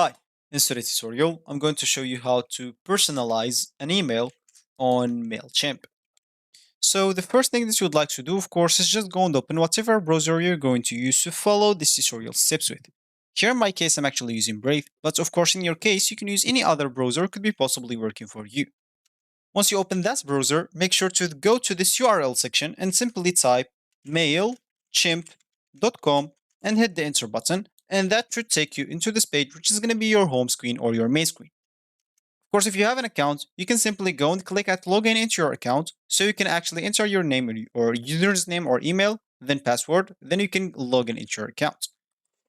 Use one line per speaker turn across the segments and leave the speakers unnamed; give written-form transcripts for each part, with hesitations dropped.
Hi, in today's tutorial, I'm going to show you how to personalize an email on Mailchimp. So the first thing that you would like to do, of course, is just go and open whatever browser you're going to use to follow this tutorial steps with. Here in my case, I'm actually using Brave, but of course in your case, you can use any other browser could be possibly working for you. Once you open that browser, make sure to go to this URL section and simply type mailchimp.com and hit the enter button, and that should take you into this page, which is going to be your home screen or your main screen. Of course, if you have an account, you can simply go and click at login into your account, so you can actually enter your name or user's name or email, then password, then you can log in into your account.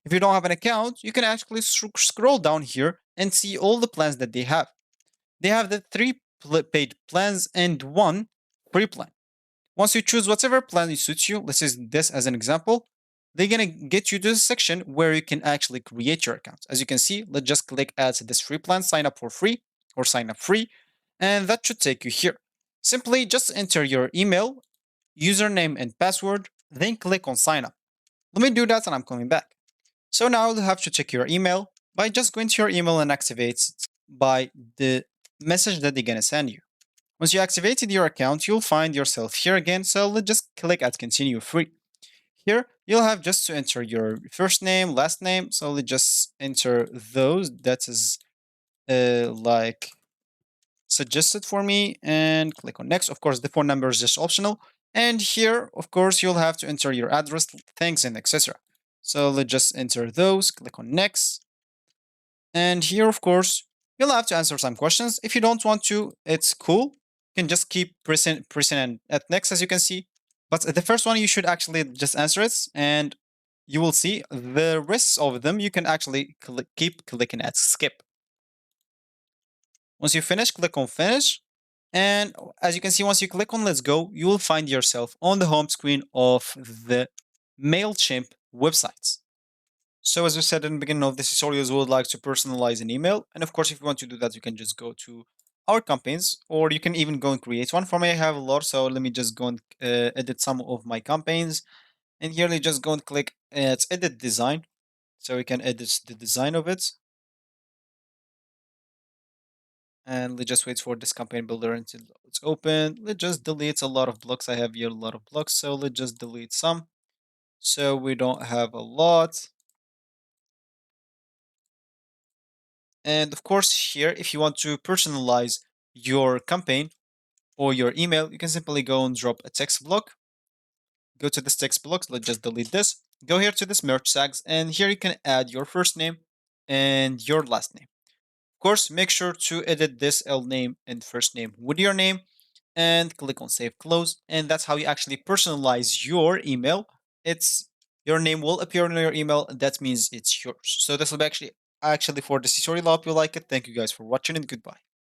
If you don't have an account, you can actually scroll down here and see all the plans that they have. They have the 3 paid plans and 1 free plan. Once you choose whatever plan suits you, let's use this as an example, they're gonna get you to the section where you can actually create your account. As you can see, let's just click add this free plan, sign up for free or sign up free, and that should take you here. Simply just enter your email, username and password, then click on sign up. Let me do that and I'm coming back. So now you'll have to check your email by just going to your email and activate it by the message that they're gonna send you. Once you activated your account, you'll find yourself here again, so let's just click at continue free. Here, you'll have just to enter your first name, last name, so let's just enter those that is like suggested for me and click on next. Of course, the phone number is just optional. And here, of course, you'll have to enter your address, thanks, and etc. So let's just enter those, click on next. And here, of course, you'll have to answer some questions. If you don't want to, it's cool. You can just keep pressing at next, as you can see. But the first one, you should actually just answer it, and you will see the rest of them. You can actually keep clicking at skip. Once you finish, click on finish. And as you can see, once you click on let's go, you will find yourself on the home screen of the Mailchimp websites. So as we said in the beginning of this tutorial, we would like to personalize an email. And of course, if you want to do that, you can just go to our campaigns, or you can even go and create one. For me, I have a lot, so let me just go and edit some of my campaigns. And here, let's just go and click at edit design. So we can edit the design of it. And let's just wait for this campaign builder until it's open. Let's just delete a lot of blocks. I have here a lot of blocks, so let's just delete some. So we don't have a lot. And of course, here, if you want to personalize your campaign or your email, you can simply go and drop a text block. Go to this text block. Let's just delete this. Go here to this merge tags, and here you can add your first name and your last name. Of course, make sure to edit this L name and first name with your name and click on save close. And that's how you actually personalize your email. It's your name will appear in your email, and that means it's yours. So this will be actually for this tutorial. I hope you like it. Thank you guys for watching, and goodbye.